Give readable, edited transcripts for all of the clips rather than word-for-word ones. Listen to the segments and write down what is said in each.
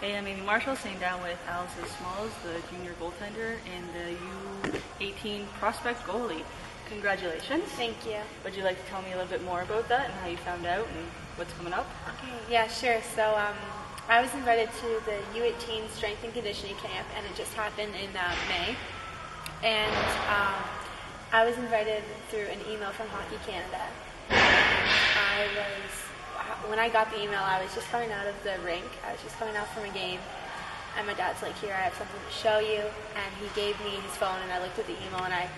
Hey, I'm Amy Marshall, sitting down with Alison Smalls, the junior goaltender and the U18 prospect goalie. Congratulations. Thank you. Would you like to tell me a little bit more about that and how you found out and what's coming up? Okay, yeah, sure. So I was invited to the U18 strength and conditioning camp, and it just happened in May. And I was invited through an email from Hockey Canada. When I got the email, I was just coming out of the rink. I was just coming out from a game, and my dad's like, "Here, I have something to show you." And he gave me his phone, and I looked at the email, and I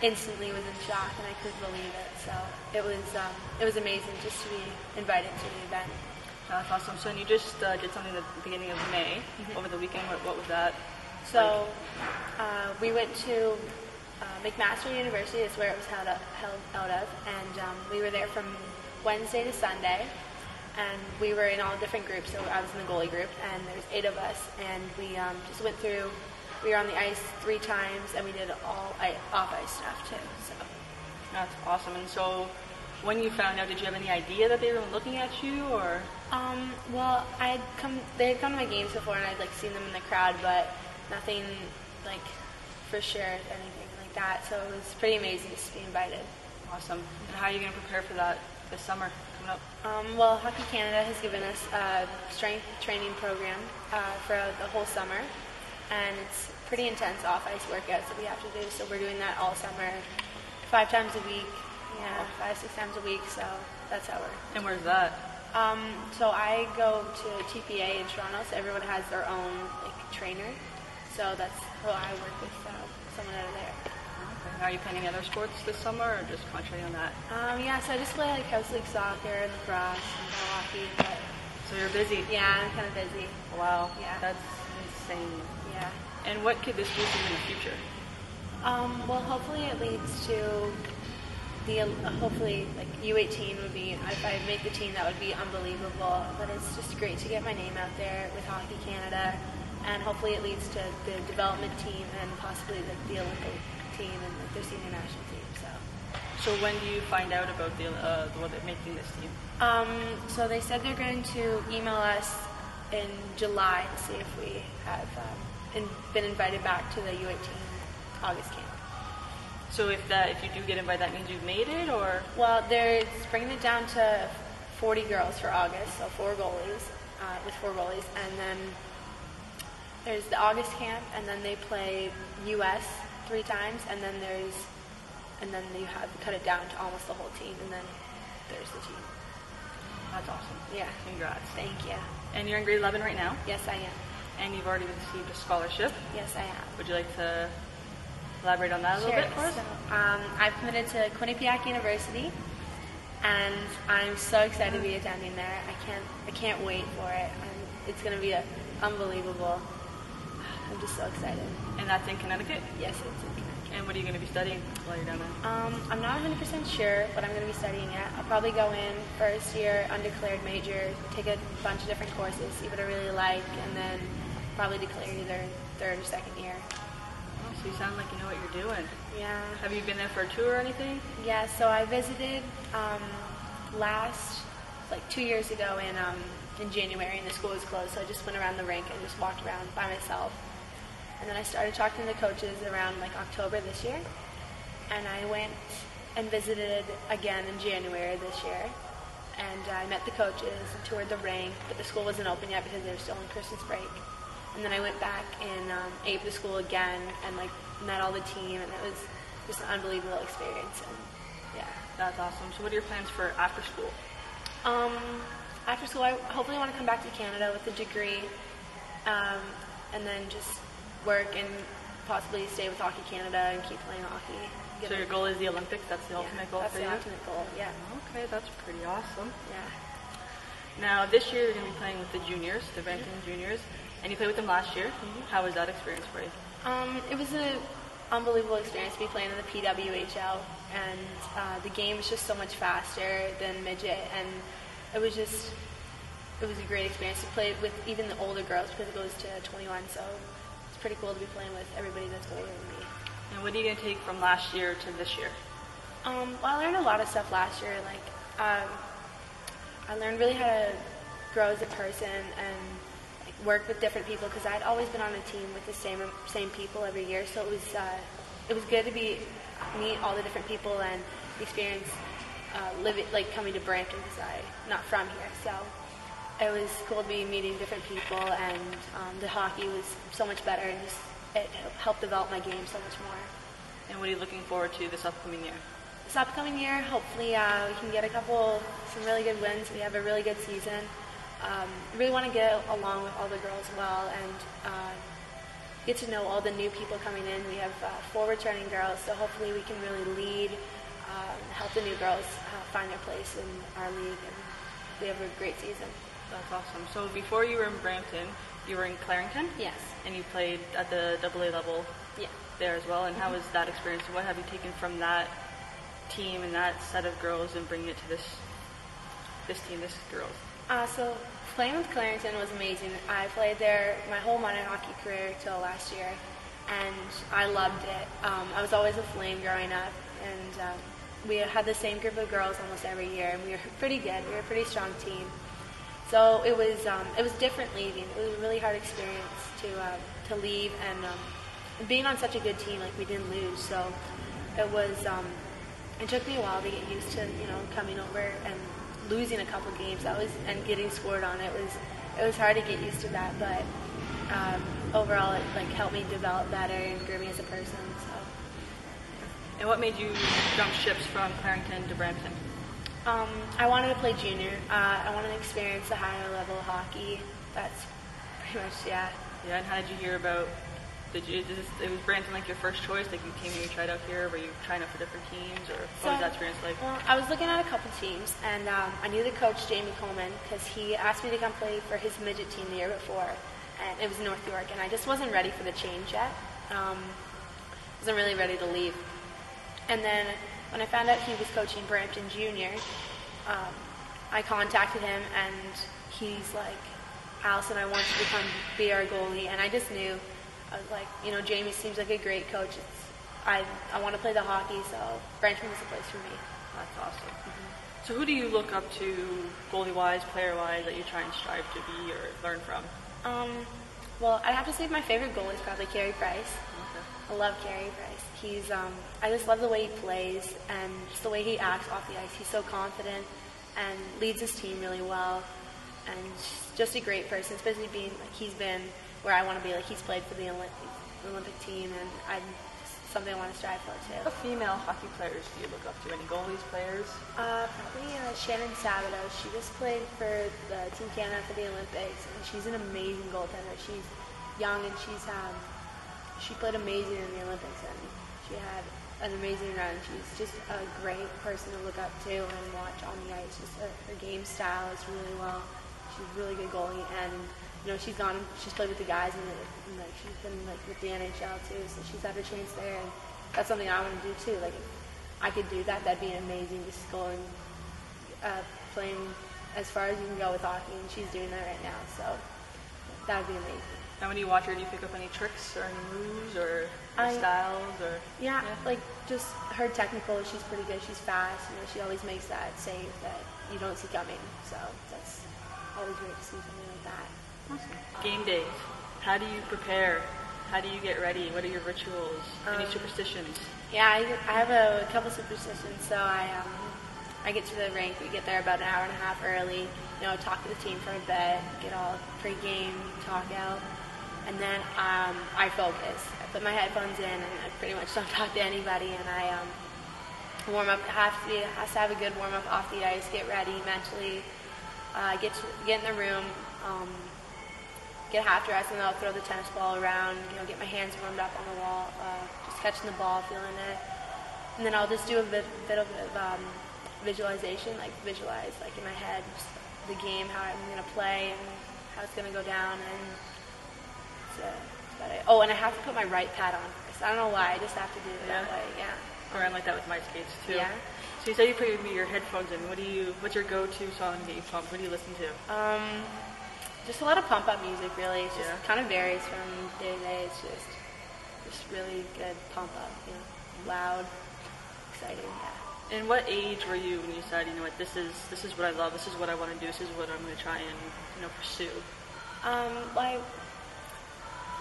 instantly was in shock, and I couldn't believe it. So it was amazing just to be invited to the event. That's awesome. So you just did something at the beginning of May, over the weekend. What was that? So we went to McMaster University. Is where it was held out of, and we were there from Wednesday to Sunday, and we were in all different groups. So I was in the goalie group, and there's 8 of us, and we just went through. We were on the ice 3 times, and we did all off-ice stuff too. So That's awesome. And so, when you found out, did you have any idea that they were looking at you, or? Well, they had come to my games before, and I'd seen them in the crowd, but nothing for sure, anything like that. So it was pretty amazing just to be invited. Awesome. And how are you going to prepare for that this summer coming up? Well, Hockey Canada has given us a strength training program for the whole summer, and it's pretty intense off-ice workouts that we have to do. So we're doing that all summer, 5 times a week. Yeah, 5-6 times a week. So that's how we're. And where's that? So I go to TPA in Toronto. So everyone has their own trainer. So that's who I work with. Someone out of there. Okay. Are you playing any other sports this summer, or just concentrating on that? Yeah, so I just play house league soccer and lacrosse and hockey. But So you're busy. yeah, I'm kind of busy. Wow. Yeah. That's insane. Yeah. And what could this do for you in the future? Well, hopefully it leads to hopefully U18 would be, if I make the team, that would be unbelievable. But it's just great to get my name out there with Hockey Canada, and hopefully it leads to the development team and possibly the Olympic team and their senior national team. So when do you find out about making this team? So they said they're going to email us in July to see if we have been invited back to the U18 August camp. So if you do get invited, that means you've made it, or? Well, they're bringing it down to 40 girls for August, so 4 goalies, with 4 goalies, and then there's the August camp, and then they play US 3 times, and then you have to cut it down to almost the whole team, and then there's the team. That's awesome. Yeah. Congrats. Thank you. And you're in grade 11 right now? Yes, I am. And you've already received a scholarship. Yes, I am. Would you like to elaborate on that a little bit for us? So, I've committed to Quinnipiac University, and I'm so excited to be attending there. I can't wait for it. It's going to be unbelievable. I'm just so excited. And that's in Connecticut? Yes, it's in Connecticut. And what are you going to be studying while you're down there? I'm not 100% sure what I'm going to be studying yet. I'll probably go in first year, undeclared major, take a bunch of different courses, see what I really like, and then probably declare either 3rd or 2nd year. Oh, so you sound like you know what you're doing. Yeah. Have you been there for a tour or anything? Yeah, so I visited 2 years ago in January, and the school was closed, so I just went around the rink and just walked around by myself. And then I started talking to the coaches around October this year, and I went and visited again in January this year, and I met the coaches and toured the rink, but the school wasn't open yet because they were still on Christmas break. And then I went back and ate the school again and met all the team, and it was just an unbelievable experience. And yeah, that's awesome. So what are your plans for after school? After school, I hopefully want to come back to Canada with a degree, and then just work and possibly stay with Hockey Canada and keep playing hockey. So your goal is the Olympics? That's the ultimate goal for you? That's the ultimate goal, yeah. Okay, that's pretty awesome. Yeah. Now, this year you're going to be playing with the juniors, the Brampton juniors, and you played with them last year. How was that experience for you? It was an unbelievable experience to be playing in the PWHL, and the game is just so much faster than midget, and it was a great experience to play with even the older girls because it goes to 21, so it's pretty cool to be playing with everybody that's older than me. And what are you going to take from last year to this year? Well, I learned a lot of stuff last year. I learned really how to grow as a person and work with different people because I'd always been on a team with the same people every year. So it was good to meet all the different people and experience living, like coming to Brampton because I'm not from here. So it was cool to be meeting different people, and the hockey was so much better, and just it helped develop my game so much more. And what are you looking forward to this upcoming year? This upcoming year, hopefully we can get some really good wins. We have a really good season. Really want to get along with all the girls well and get to know all the new people coming in. We have 4 returning girls, so hopefully we can really lead, help the new girls find their place in our league, and we have a great season. That's awesome. So before you were in Brampton, you were in Clarington? Yes. And you played at the AA level Yeah. there as well. And how was that experience? What have you taken from that team and that set of girls and bringing it to this team, this girls? So playing with Clarington was amazing. I played there my whole minor hockey career till last year, and I loved it. I was always a Flame growing up, and we had the same group of girls almost every year, and we were pretty good. We were a pretty strong team. So it was different leaving. It was a really hard experience to leave, and being on such a good team, like we didn't lose. So it was it took me a while to get used to coming over and losing a couple games. And getting scored on. It was hard to get used to that, but overall it helped me develop better and grew me as a person. So. And what made you jump ships from Clarington to Brampton? I wanted to play junior. I wanted to experience the higher level of hockey. That's pretty much, yeah. Yeah, and how did you hear about, it was Brampton like your first choice? Like you came and you tried out here? Were you trying out for different teams? Or what was that experience like? Well, I was looking at a couple teams, and I knew the coach, Jamie Coleman, because he asked me to come play for his midget team the year before. And it was North York, and I just wasn't ready for the change yet. Wasn't really ready to leave. And then when I found out he was coaching Brampton Junior, I contacted him, and he's like, Alison, I want you to be our goalie. And I just knew, I was like, Jamie seems like a great coach. I want to play the hockey, so Brampton was the place for me. That's awesome. Mm-hmm. So who do you look up to, goalie-wise, player-wise, that you try and strive to be or learn from? Well, I'd have to say my favorite goalie is probably Carey Price. Okay. I love Carey Price. I just love the way he plays and just the way he acts off the ice. He's so confident and leads his team really well, and just a great person, especially being he's been where I want to be. He's played for the Olympic team, and something I want to strive for too. What female hockey players do you look up to? Any goalies, players? Probably Shannon Sabato. She just played for the Team Canada for the Olympics, and she's an amazing goaltender. She's young, and she played amazing in the Olympics, and she had an amazing run. She's just a great person to look up to and watch on the ice. Just her game style is really well. She's a really good goalie, and she's played with the guys, and she's been with the NHL too. So she's had a chance there, and that's something I want to do too. If I could do that, that'd be amazing. Just going, playing as far as you can go with hockey, and she's doing that right now. So that would be amazing. Now, when you watch her, do you pick up any tricks or any moves or styles? Or yeah, just her technical. She's pretty good. She's fast. She always makes that save that you don't see coming. So that's always great to see something like that. Awesome. Game days. How do you prepare? How do you get ready? What are your rituals? Any superstitions? Yeah, I have a couple superstitions. So I get to the rink. We get there about an hour and a half early. Talk to the team for a bit, get all pre-game talk out, and then I focus. I put my headphones in, and I pretty much don't talk to anybody. And I warm up. Has to have a good warm up off the ice. Get ready mentally. Get in the room. Get half dressed, and then I'll throw the tennis ball around. Get my hands warmed up on the wall, just catching the ball, feeling it, and then I'll just do a bit of visualization, visualize in my head just the game, how I'm gonna play, and how it's gonna go down, and that's about it. Oh, and I have to put my right pad on first. I don't know why, I just have to do it that way. Yeah. Or I'm like that with my skates too. Yeah. So you said you put your headphones in. What's your go-to song to get you pumped? What do you listen to? Just a lot of pump-up music, really. It's just kind of varies from day to day. It's just really good pump-up, loud, exciting, yeah. And what age were you when you decided, this is what I love, this is what I want to do, this is what I'm going to try and, pursue? Like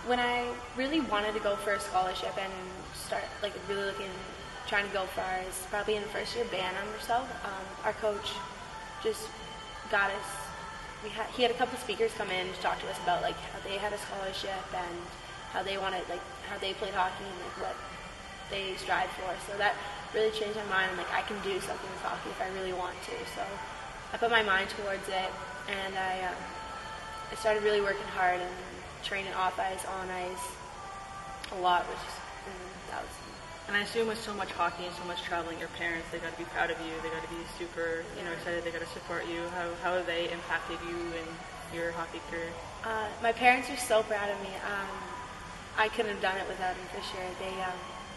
when I really wanted to go for a scholarship and start like really trying to go far is probably in the first year band or so. Our coach just got us. He had a couple speakers come in to talk to us about like how they had a scholarship and how they wanted how they played hockey and like what they strive for. So that really changed my mind. Like I can do something with hockey if I really want to. So I put my mind towards it, and I started really working hard and training off ice, on ice, a lot, that was. And I assume with so much hockey and so much traveling, your parents, they got to be proud of you. They got to be super, excited. They got to support you. How have they impacted you in your hockey career? My parents are so proud of me. I couldn't have done it without them for sure.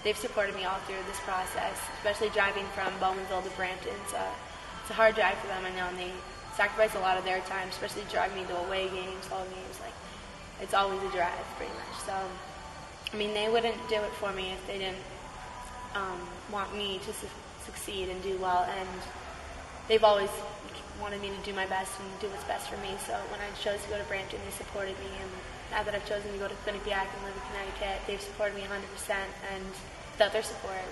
They've supported me all through this process, especially driving from Bowmanville to Brampton. It's a hard drive for them, I know, and they sacrifice a lot of their time, especially driving me to away games, home games. Like it's always a drive, pretty much. So, I mean, they wouldn't do it for me if they didn't want me to succeed and do well, and they've always wanted me to do my best and do what's best for me. So when I chose to go to Brampton, they supported me, and now that I've chosen to go to Quinnipiac and live in Connecticut, they've supported me 100%, and without their support, I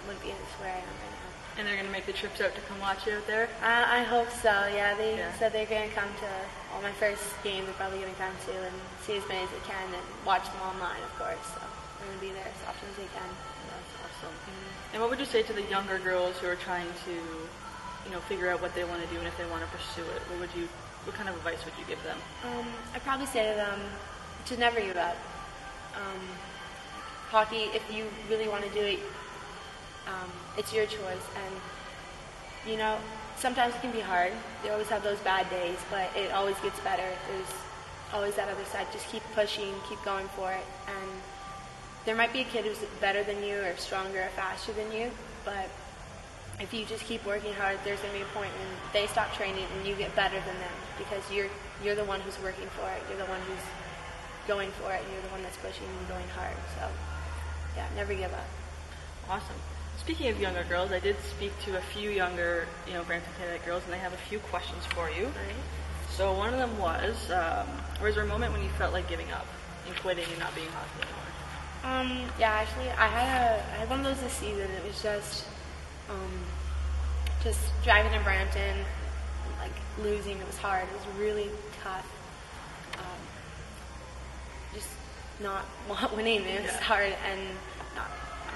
wouldn't be where I am right now. And they're going to make the trips out to come watch you out there? I hope so, yeah. They said they're going to come to all my first games. They're probably going to come to and see as many as they can and watch them online, of course. So I'm going to be there as often as they can. That's awesome. Mm-hmm. And what would you say to the younger girls who are trying to, figure out what they want to do and if they want to pursue it? What kind of advice would you give them? I'd probably say to them to never give up. Hockey, if you really want to do it, it's your choice. And, sometimes it can be hard. You always have those bad days, but it always gets better. There's always that other side. Just keep pushing, keep going for it. And there might be a kid who's better than you or stronger or faster than you, but if you just keep working hard, there's going to be a point when they stop training and you get better than them because you're the one who's working for it. You're the one who's going for it, and you're the one that's pushing and going hard. So, yeah, never give up. Awesome. Speaking of younger girls, I did speak to a few younger, Brampton Canadettes girls, and they have a few questions for you. Right. So one of them was there a moment when you felt like giving up and quitting and not being hockey anymore? Yeah, actually, I had one of those this season. It was just driving in Brampton, like losing. It was hard. It was really tough. Just not winning. It was hard, and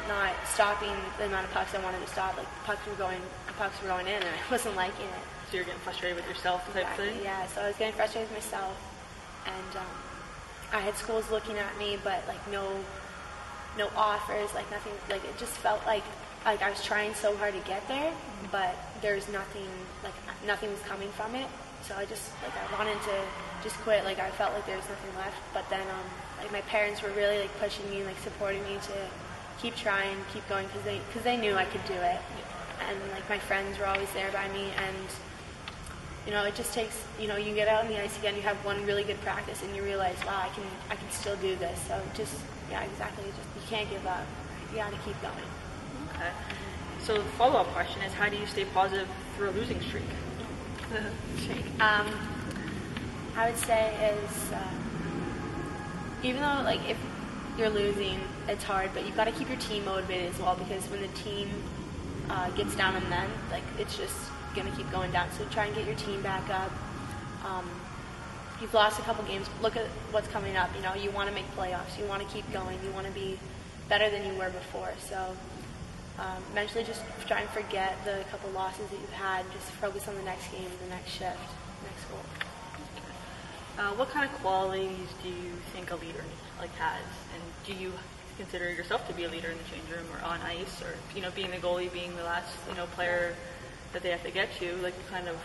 not stopping the amount of pucks I wanted to stop. Like pucks were going in, and I wasn't liking it. So you're getting frustrated with yourself, type thing. Yeah. So I was getting frustrated with myself, and I had schools looking at me, but like no offers, like nothing. Like it just felt like I was trying so hard to get there, but there's nothing. Like nothing was coming from it. So I wanted to just quit. Like I felt like there was nothing left. But then like my parents were really like pushing me, like supporting me to keep trying, keep going, because they knew I could do it. And like my friends were always there by me, and it just takes, you get out on the ice again, you have one really good practice, and you realize, wow, I can still do this. So exactly. You can't give up. You got to keep going. Okay. So the follow-up question is, how do you stay positive through a losing streak? I would say is, even though like if you're losing, it's hard, but you've got to keep your team motivated as well, because when the team gets down on them, like it's just going to keep going down. So try and get your team back up. You've lost a couple games. Look at what's coming up. You want to make playoffs. You want to keep going. You want to be better than you were before. So eventually just try and forget the couple losses that you've had. Just focus on the next game, the next shift, next goal. What kind of qualities do you think a leader has? And do you consider yourself to be a leader in the change room or on ice, or being the goalie, being the last player that they have to get to? Like kind of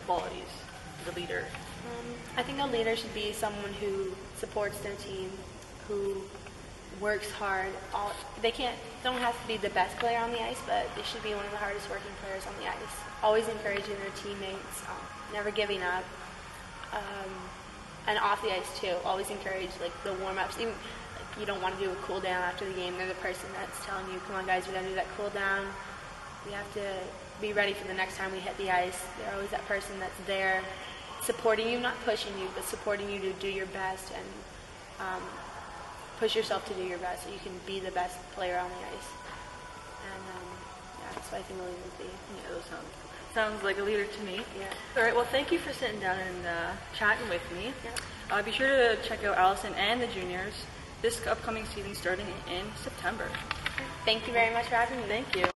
qualities as a leader? I think a leader should be someone who supports their team, who works hard. Don't have to be the best player on the ice, but they should be one of the hardest working players on the ice. Always encouraging their teammates, never giving up. And off the ice too, always encourage like the warm-ups. Even like you don't want to do a cool down after the game, they're the person that's telling you, come on guys, we're going to do that cool down. We have to be ready for the next time we hit the ice. They're always that person that's there supporting you, not pushing you, but supporting you to do your best and push yourself to do your best so you can be the best player on the ice. And yeah, that's what I think a leader would be. Yeah, those sounds like a leader to me. Yeah. All right, well, thank you for sitting down and chatting with me. Yeah. Be sure to check out Alison and the juniors this upcoming season starting in September. Thank you very much for having me. Thank you.